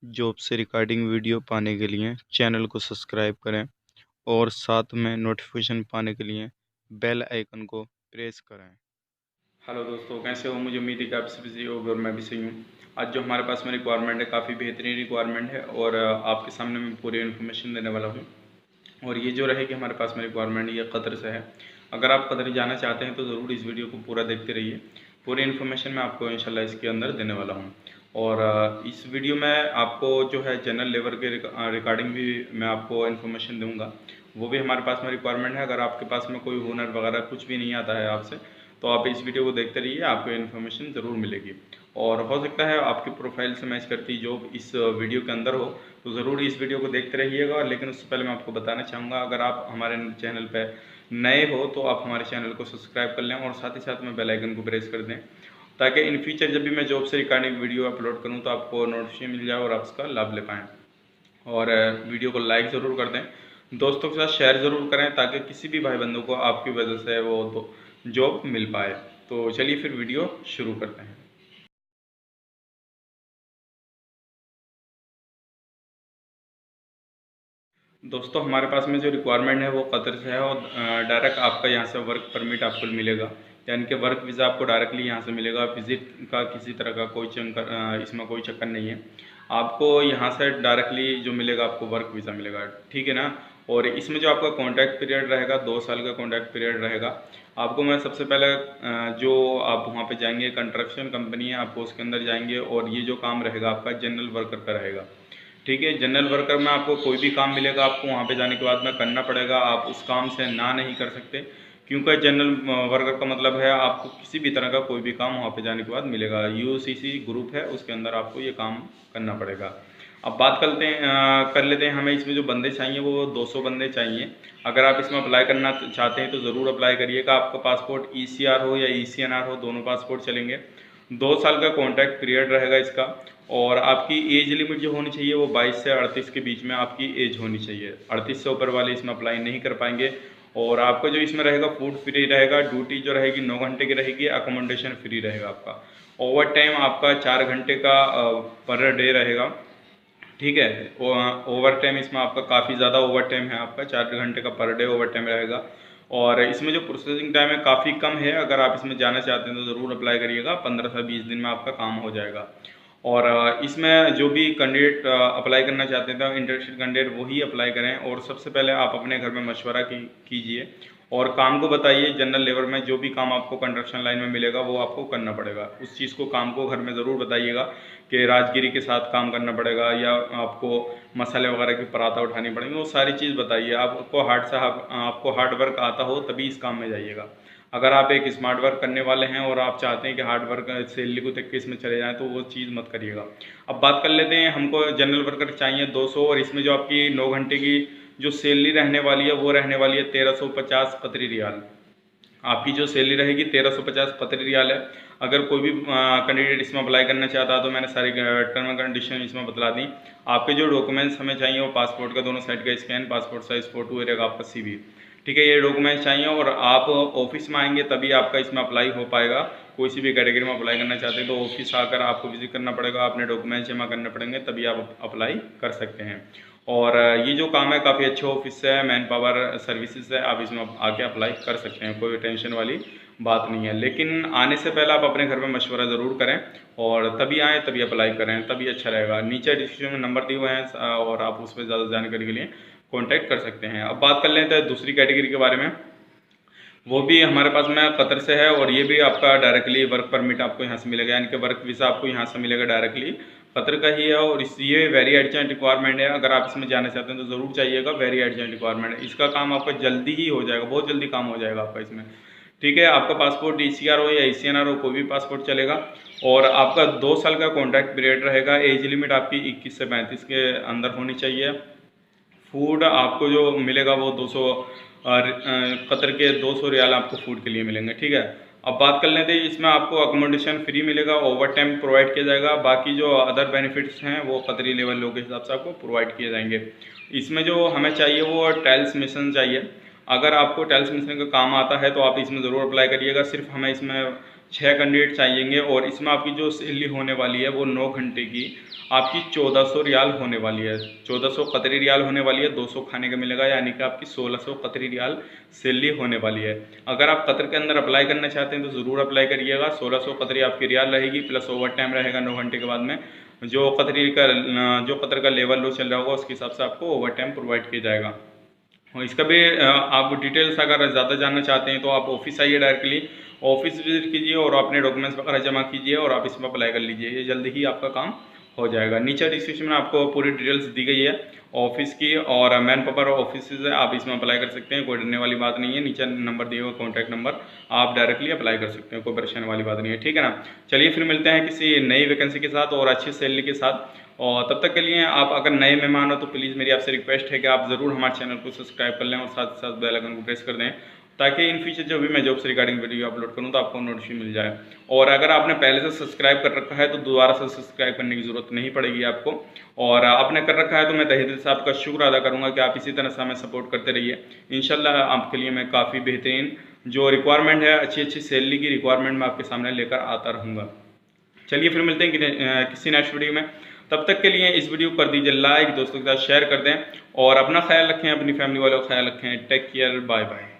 Job से recording video पाने के लिए चैनल को सब्सक्राइब करें और साथ में नोटिफिकेशन पाने के लिए बेल आइकन को प्रेस करें। हेलो दोस्तों, कैसे हो? मुझे उम्मीद है कि आप सभी सही होगे और मैं भी सही हूँ। आज जो हमारे पास में रिक्वायरमेंट है काफ़ी बेहतरीन रिक्वायरमेंट है और आपके सामने मैं पूरी इन्फॉर्मेशन देने वाला हूँ। और ये जो रहेगी हमारे पास में रिक्वायरमेंट ये कतर से है। अगर आप कतर जाना चाहते हैं तो ज़रूर इस वीडियो को पूरा देखते रहिए। पूरी इन्फॉर्मेशन मैं आपको इंशाल्लाह इसके अंदर देने वाला हूँ। और इस वीडियो में आपको जो है जनरल लेबर के रिगार्डिंग भी मैं आपको इन्फॉर्मेशन दूंगा। वो भी हमारे पास में रिक्वायरमेंट है। अगर आपके पास में कोई हुनर वगैरह कुछ भी नहीं आता है आपसे, तो आप इस वीडियो को देखते रहिए, आपको इन्फॉर्मेशन ज़रूर मिलेगी। और हो सकता है आपकी प्रोफाइल से मैच करती जॉब इस वीडियो के अंदर हो, तो ज़रूर इस वीडियो को देखते रहिएगा। लेकिन उससे पहले मैं आपको बताना चाहूँगा, अगर आप हमारे चैनल पर नए हो तो आप हमारे चैनल को सब्सक्राइब कर लें और साथ ही साथ में बेल आइकन को प्रेस कर दें, ताकि इन फ्यूचर जब भी मैं जॉब से रिगार्डिंग वीडियो अपलोड करूँ तो आपको नोटिफिकेशन मिल जाए और आप उसका लाभ ले पाएँ। और वीडियो को लाइक ज़रूर कर दें, दोस्तों के साथ शेयर ज़रूर करें, ताकि किसी भी भाई बंधु को आपकी वजह से वो जॉब मिल पाए। तो चलिए फिर वीडियो शुरू करते हैं। दोस्तों हमारे पास में जो रिक्वायरमेंट है वो कतर से है और डायरेक्ट आपका यहाँ से वर्क परमिट आपको मिलेगा, यानी कि वर्क वीज़ा आपको डायरेक्टली यहाँ से मिलेगा। विजिट का किसी तरह का कोई इसमें कोई चक्कर नहीं है। आपको यहाँ से डायरेक्टली जो मिलेगा आपको वर्क वीज़ा मिलेगा, ठीक है ना। और इसमें जो आपका कॉन्ट्रैक्ट पीरियड रहेगा 2 साल का कॉन्ट्रैक्ट पीरियड रहेगा। आपको मैं सबसे पहले जो आप वहाँ पे जाएंगे, कंस्ट्रक्शन कंपनी है, आपको उसके अंदर जाएंगे और ये जो काम रहेगा आपका जनरल वर्कर का रहेगा, ठीक है। जनरल वर्कर में आपको कोई भी काम मिलेगा, आपको वहाँ पे जाने के बाद में करना पड़ेगा। आप उस काम से ना नहीं कर सकते, क्योंकि जनरल वर्कर का मतलब है आपको किसी भी तरह का कोई भी काम वहाँ पे जाने के बाद मिलेगा। यूसीसी ग्रुप है, उसके अंदर आपको ये काम करना पड़ेगा। अब बात करते हैं कर लेते हैं, हमें इसमें जो बंदे चाहिए वो 200 बंदे चाहिए। अगर आप इसमें अप्लाई करना चाहते हैं तो ज़रूर अप्लाई करिएगा। आपका पासपोर्ट ECR हो या ECNR हो, दोनों पासपोर्ट चलेंगे। 2 साल का कॉन्ट्रैक्ट पीरियड रहेगा इसका। और आपकी एज लिमिट जो होनी चाहिए वो 22 से 38 के बीच में आपकी एज होनी चाहिए। 38 से ऊपर वाले इसमें अप्लाई नहीं कर पाएंगे। और आपका जो इसमें रहेगा फूड फ्री रहेगा, ड्यूटी जो रहेगी 9 घंटे की रहेगी, अकोमोडेशन फ्री रहेगा आपका। ओवर टाइम आपका 4 घंटे का पर डे रहेगा, ठीक है। ओवर टाइम इसमें आपका काफ़ी ज़्यादा ओवर टाइम है, आपका 4 घंटे का पर डे ओवर टाइम रहेगा। और इसमें जो प्रोसेसिंग टाइम है काफ़ी कम है। अगर आप इसमें जाना चाहते हैं तो ज़रूर अप्लाई करिएगा, 15 से 20 दिन में आपका काम हो जाएगा। और इसमें जो भी कैंडिडेट अप्लाई करना चाहते हैं तो इंटरेस्टेड कैंडिडेट वही अप्लाई करें। और सबसे पहले आप अपने घर में मशवरा कीजिए और काम को बताइए। जनरल लेबर में जो भी काम आपको कंस्ट्रक्शन लाइन में मिलेगा वो आपको करना पड़ेगा। उस चीज़ को, काम को घर में ज़रूर बताइएगा कि राजगिरी के साथ काम करना पड़ेगा या आपको मसाले वगैरह की पराता उठानी पड़ेंगी, वो सारी चीज़ बताइए। आपको हार्ड वर्क आता हो तभी इस काम में जाइएगा। अगर आप एक स्मार्ट वर्क करने वाले हैं और आप चाहते हैं कि हार्ड वर्क सैलरी को तक के इसमें चले जाएं, तो वो चीज़ मत करिएगा। अब बात कर लेते हैं, हमको जनरल वर्कर चाहिए 200 और इसमें जो आपकी 9 घंटे की जो सैलरी रहने वाली है वो रहने वाली है 1350 कतरी रियाल। आपकी जो सैलरी रहेगी 1350 कतरी रियाल है। अगर कोई भी कैंडिडेट इसमें अप्लाई करना चाहता है तो मैंने सारी टर्म एंड कंडीशन इसमें बतला दी। आपके जो डॉक्यूमेंट्स हमें चाहिए वो पासपोर्ट का दोनों साइड का स्कैन, पासपोर्ट साइज फोटो रहेगा, आपका CV, ठीक है। ये डॉक्यूमेंट्स चाहिए और आप ऑफिस में आएंगे तभी आपका इसमें अप्लाई हो पाएगा। कोई सी भी कैटेगरी में अप्लाई करना चाहते हैं तो ऑफिस आकर आपको विजिट करना पड़ेगा, अपने डॉक्यूमेंट्स जमा करने पड़ेंगे, तभी आप अप्लाई कर सकते हैं। और ये जो काम है काफ़ी अच्छे ऑफिस से है, मैन पावर सर्विसेज है, आप इसमें आके अप्लाई कर सकते हैं, कोई टेंशन वाली बात नहीं है। लेकिन आने से पहले आप अपने घर में मशवरा ज़रूर करें और तभी आएँ, तभी अप्लाई करें, तभी अच्छा रहेगा। नीचे डिस्क्रिप्शन में नंबर दिए हुए हैं और आप उस पर ज़्यादा जानकारी के लिए कॉन्टैक्ट कर सकते हैं। अब बात कर लेते हैं दूसरी कैटेगरी के बारे में। वो भी हमारे पास में कतर से है और ये भी आपका डायरेक्टली वर्क परमिट आपको यहाँ से मिलेगा, यानी कि वर्क वीज़ा आपको यहाँ से मिलेगा डायरेक्टली, कतर का ही है। और ये वेरी अर्जेंट रिक्वायरमेंट है। अगर आप इसमें जाना चाहते हैं तो ज़रूर चाहिएगा, वेरी अर्जेंट रिक्वायरमेंट है। इसका काम आपका जल्दी ही हो जाएगा, बहुत जल्दी काम हो जाएगा आपका इसमें, ठीक है। आपका पासपोर्ट ECR हो या ECNR हो, कोई भी पासपोर्ट चलेगा। और आपका 2 साल का कॉन्ट्रैक्ट पीरियड रहेगा। एज लिमिट आपकी 21 से 35 के अंदर होनी चाहिए। फूड आपको जो मिलेगा वो 200 कतर के 200 रियाल आपको फूड के लिए मिलेंगे, ठीक है। अब बात कर लेते हैं, इसमें आपको अकोमोडेशन फ्री मिलेगा, ओवर टाइम प्रोवाइड किया जाएगा। बाकी जो अदर बेनिफिट्स हैं वो कतरी लेवल लोगों के हिसाब से आपको प्रोवाइड किए जाएंगे। इसमें जो हमें चाहिए वो टाइल्स मिशन चाहिए। अगर आपको टाइल्स मिशन का काम आता है तो आप इसमें ज़रूर अप्लाई करिएगा। सिर्फ हमें इसमें 6 कैंडिडेट चाहिएंगे और इसमें आपकी जो सैलरी होने वाली है वो 9 घंटे की आपकी 1400 रियाल होने वाली है। 1400 कतरी रियाल होने वाली है, 200 खाने का मिलेगा, यानी कि आपकी 1600 कतरी रियाल सैलरी होने वाली है। अगर आप कतर के अंदर अप्लाई करना चाहते हैं तो ज़रूर अप्लाई करिएगा। 1600 कतरी आपकी रियाल रहेगी, प्लस ओवर टाइम रहेगा 9 घंटे के बाद में। जो कतर का लेवल लो चल रहा होगा उसके हिसाब से आपको ओवर टाइम प्रोवाइड किया जाएगा। और इसका भी आप डिटेल्स अगर ज़्यादा जानना चाहते हैं तो आप ऑफिस आइए, डायरेक्टली ऑफिस विजिट कीजिए और अपने डॉक्यूमेंट्स वगैरह जमा कीजिए और आप इसमें अप्लाई कर लीजिए। ये जल्दी ही आपका काम हो जाएगा। नीचे डिस्क्रिप्शन में आपको पूरी डिटेल्स दी गई है ऑफिस की और मैन पावर ऑफिस है, आप इसमें अप्लाई कर सकते हैं। कोई डरने वाली बात नहीं है। नीचे नंबर दिए हुए कॉन्टैक्ट नंबर, आप डायरेक्टली अप्लाई कर सकते हैं, कोई परेशानी वाली बात नहीं है। ठीक है ना। चलिए फिर मिलते हैं किसी नई वैकेंसी के साथ और अच्छी सैलरी के साथ। और तब तक के लिए आप अगर नए मेहमान हो तो प्लीज़ मेरी आपसे रिक्वेस्ट है कि आप ज़रूर हमारे चैनल को सब्सक्राइब कर लें और साथ साथ बेल आइकन को प्रेस कर दें, ताकि इन फ्यूचर जो भी मैं जॉब से रिगार्डिंग वीडियो अपलोड करूं तो आपको नोटिफिकेशन मिल जाए। और अगर आपने पहले से सब्सक्राइब कर रखा है तो दोबारा से सब्सक्राइब करने की ज़रूरत नहीं पड़ेगी आपको। और आपने कर रखा है तो मैं तहे दिल से आपका शुक्र अदा करूँगा कि आप इसी तरह से हमें सपोर्ट करते रहिए। इंशाल्लाह आपके लिए मैं काफ़ी बेहतरीन जो रिक्वायरमेंट है, अच्छी सैलरी की रिक्वायरमेंट मैं आपके सामने लेकर आता रहूँगा। चलिए फिर मिलते हैं किसी नेक्स्ट वीडियो में। तब तक के लिए इस वीडियो को कर दीजिए लाइक, दोस्तों के साथ शेयर कर दें और अपना ख्याल रखें, अपनी फैमिली वालों का ख्याल रखें। Take care, bye bye.